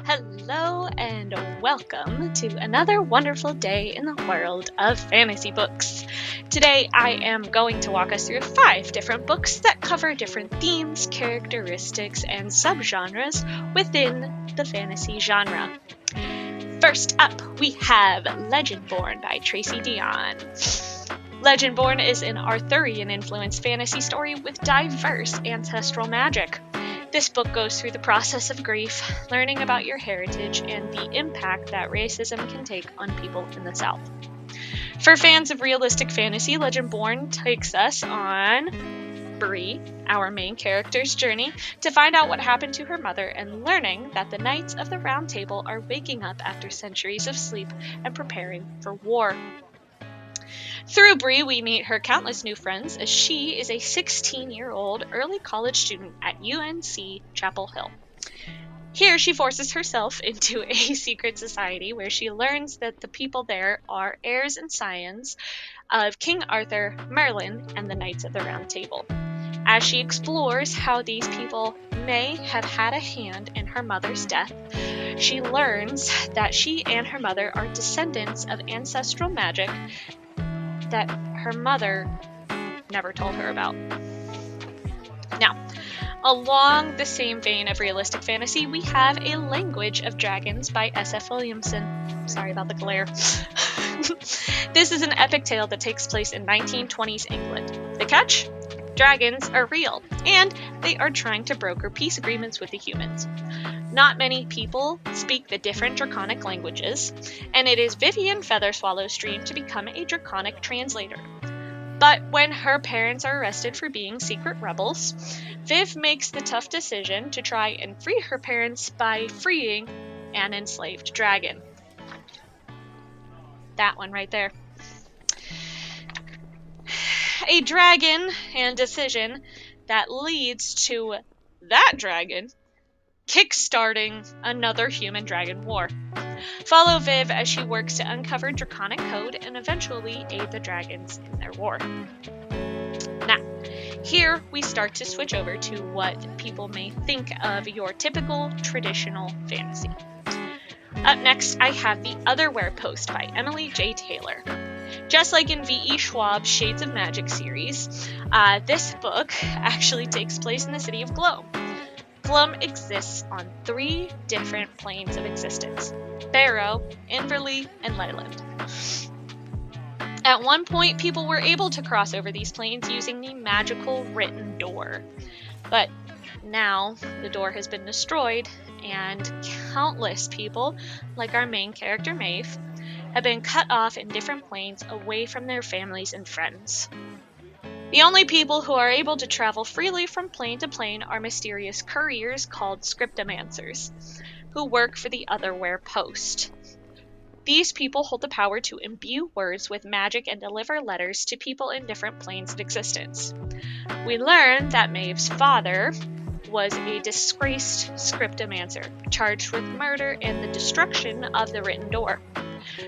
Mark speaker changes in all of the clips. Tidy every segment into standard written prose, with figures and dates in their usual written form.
Speaker 1: Hello and welcome to another wonderful day in the world of fantasy books. Today I am going to walk us through 5 different books that cover different themes, characteristics, and subgenres within the fantasy genre. First up, we have Legendborn by Tracy Deonn. Legendborn is an Arthurian-influenced fantasy story with diverse ancestral magic. This book goes through the process of grief, learning about your heritage, and the impact that racism can take on people in the South. For fans of realistic fantasy, Legendborn takes us on Bree, our main character's journey, to find out what happened to her mother and learning that the Knights of the Round Table are waking up after centuries of sleep and preparing for war. Through Bree, we meet her countless new friends as she is a 16-year-old early college student at UNC Chapel Hill. Here, she forces herself into a secret society where she learns that the people there are heirs and scions of King Arthur, Merlin, and the Knights of the Round Table. As she explores how these people may have had a hand in her mother's death, she learns that she and her mother are descendants of ancestral magic that her mother never told her about. Now, along the same vein of realistic fantasy, we have A Language of Dragons by S.F. Williamson. Sorry about the glare. This is an epic tale that takes place in 1920s England. The catch? Dragons are real, and they are trying to broker peace agreements with the humans. Not many people speak the different draconic languages, and it is Vivian Featherswallow's dream to become a draconic translator. But when her parents are arrested for being secret rebels, Viv makes the tough decision to try and free her parents by freeing an enslaved dragon. That one right there. A dragon and decision that leads to that dragon kickstarting another human-dragon war. Follow Viv as she works to uncover draconic code and eventually aid the dragons in their war. Now, here we start to switch over to what people may think of your typical traditional fantasy. Up next, I have The Otherwhere Post by Emily J. Taylor. Just like in V.E. Schwab's Shades of Magic series, this book actually takes place in the city of Glome. Glum exists on 3 different planes of existence: Barrow, Inverleigh, and Leyland. At one point, people were able to cross over these planes using the magical written door. But now, the door has been destroyed, and countless people, like our main character Maeve, have been cut off in different planes away from their families and friends. The only people who are able to travel freely from plane to plane are mysterious couriers called scriptomancers, who work for the Otherwhere Post. These people hold the power to imbue words with magic and deliver letters to people in different planes of existence. We learn that Maeve's father was a disgraced scriptomancer, charged with murder and the destruction of the written door.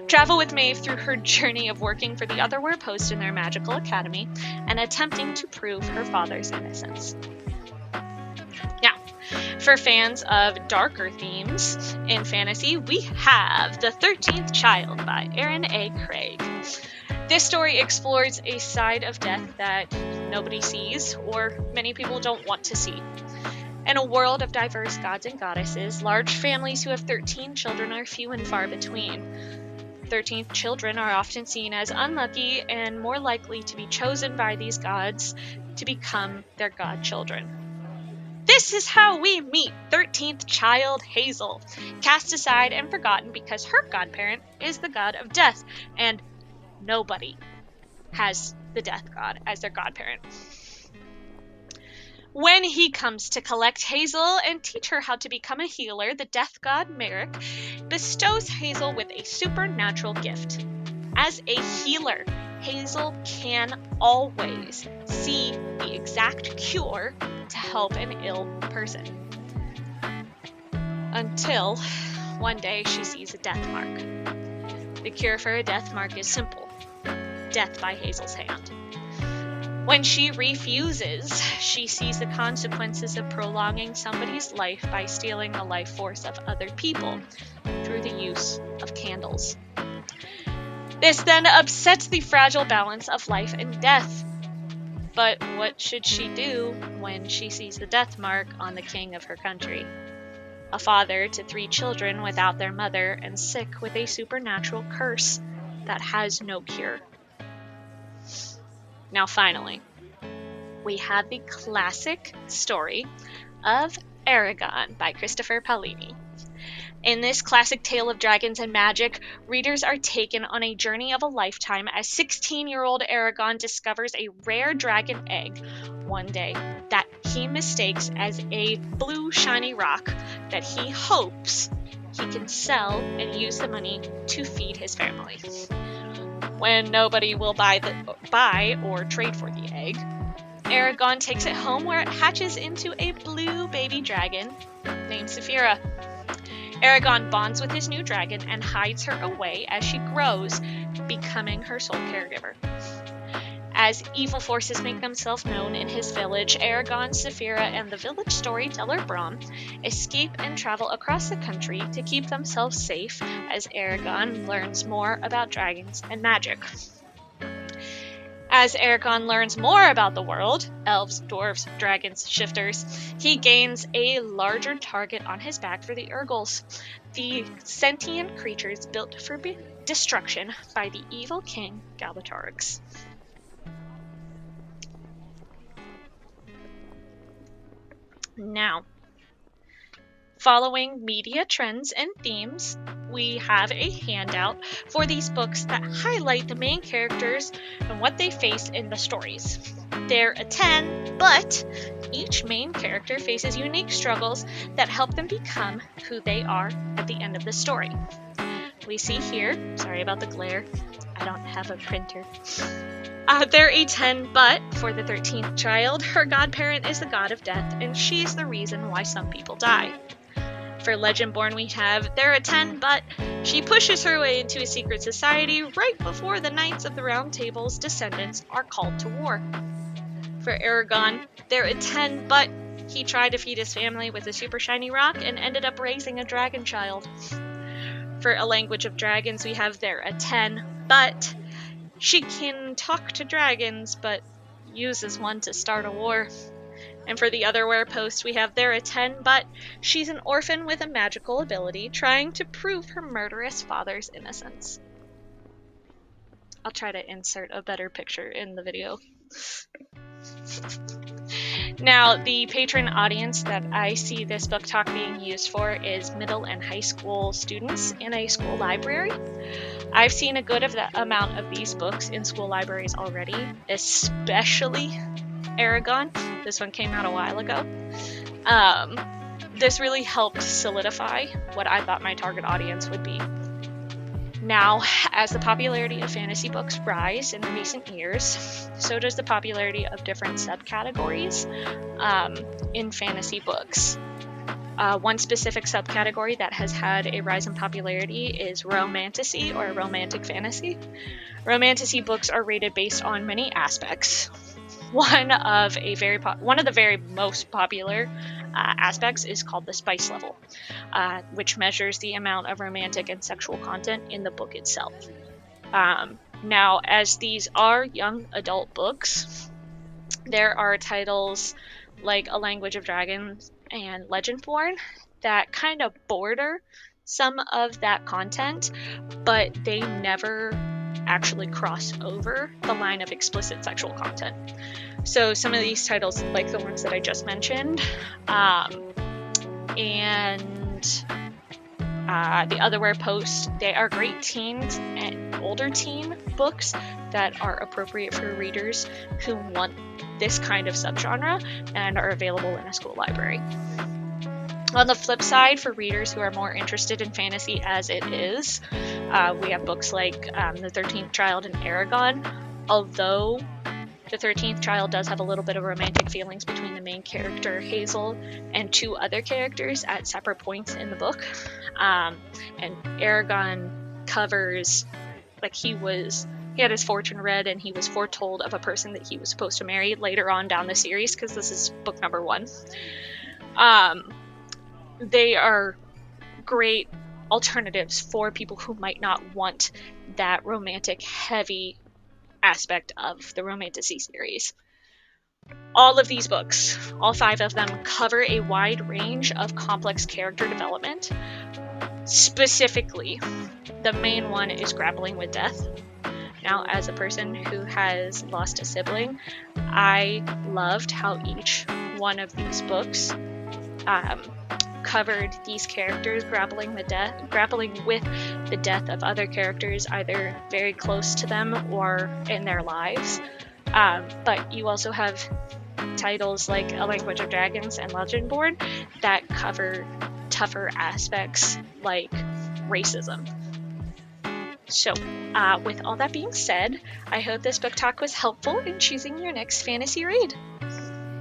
Speaker 1: Travel with Maeve through her journey of working for the Otherwhere Post in their magical academy and attempting to prove her father's innocence. Now, for fans of darker themes in fantasy, we have The 13th Child by Aaron A. Craig. This story explores a side of death that nobody sees, or many people don't want to see. In a world of diverse gods and goddesses, large families who have 13 children are few and far between. 13 children are often seen as unlucky and more likely to be chosen by these gods to become their godchildren. This is how we meet 13th child Hazel, cast aside and forgotten because her godparent is the god of death, and nobody has the death god as their godparent. When he comes to collect Hazel and teach her how to become a healer, the death god Merrick bestows Hazel with a supernatural gift. As a healer, Hazel can always see the exact cure to help an ill person. Until one day she sees a death mark. The cure for a death mark is simple: death by Hazel's hand. When she refuses, she sees the consequences of prolonging somebody's life by stealing the life force of other people through the use of candles. This then upsets the fragile balance of life and death. But what should she do when she sees the death mark on the king of her country? A father to 3 children without their mother and sick with a supernatural curse that has no cure. Now finally, we have the classic story of Aragon by Christopher Paolini. In this classic tale of dragons and magic, readers are taken on a journey of a lifetime as 16-year-old Aragon discovers a rare dragon egg one day that he mistakes as a blue shiny rock that he hopes he can sell and use the money to feed his family. When nobody will buy or trade for the egg, Aragon takes it home where it hatches into a blue baby dragon named Saphira. Aragon bonds with his new dragon and hides her away as she grows, becoming her sole caregiver. As evil forces make themselves known in his village, Aragon, Saphira, and the village storyteller Brom escape and travel across the country to keep themselves safe as Aragon learns more about dragons and magic. As Aragon learns more about the world, elves, dwarves, dragons, shifters, he gains a larger target on his back for the Urgles, the sentient creatures built for destruction by the evil king Galbatorix. Now, following media trends and themes, we have a handout for these books that highlight the main characters and what they face in the stories. They're a 10, but each main character faces unique struggles that help them become who they are at the end of the story. We see here, sorry about the glare, I don't have a printer. They're a 10, but for the 13th child, her godparent is the god of death, and she's the reason why some people die. For Legendborn, we have they're a 10, but she pushes her way into a secret society right before the Knights of the Round Table's descendants are called to war. For Aragon, they're a 10, but he tried to feed his family with a super shiny rock and ended up raising a dragon child. For A Language of Dragons, we have they're a 10, but she can talk to dragons, but uses one to start a war. And for the Otherwhere post, we have they're a 10, but she's an orphan with a magical ability trying to prove her murderous father's innocence. I'll try to insert a better picture in the video. Now, the patron audience that I see this book talk being used for is middle and high school students in a school library. I've seen a good amount of these books in school libraries already, especially Aragon. This one came out a while ago. This really helped solidify what I thought my target audience would be. Now, as the popularity of fantasy books rise in recent years, so does the popularity of different subcategories in fantasy books. One specific subcategory that has had a rise in popularity is romantasy or romantic fantasy. Romantasy books are rated based on many aspects. One of the very most popular aspects is called the spice level, which measures the amount of romantic and sexual content in the book itself. Now, as these are young adult books, there are titles like A Language of Dragons and Legendborn that kind of border some of that content, but they never actually cross over the line of explicit sexual content. So some of these titles, like the ones that I just mentioned, and the Otherwhere post, they are great teens and older teen books that are appropriate for readers who want this kind of subgenre and are available in a school library. On the flip side, for readers who are more interested in fantasy as it is, we have books like The 13th Child and Aragon. Although the 13th Child does have a little bit of romantic feelings between the main character, Hazel, and 2 other characters at separate points in the book. And Aragon covers, like, he was he had his fortune read, and he was foretold of a person that he was supposed to marry later on down the series, because this is book number 1. They are great alternatives for people who might not want that romantic heavy aspect of the romantasy series. All of these books, all 5 of them, cover a wide range of complex character development. Specifically, the main one is grappling with death. Now, as a person who has lost a sibling, I loved how each one of these books covered these characters grappling with the death of other characters, either very close to them or in their lives. But you also have titles like A Language of Dragons and Legendborn that cover tougher aspects like racism. So, with all that being said, I hope this book talk was helpful in choosing your next fantasy read.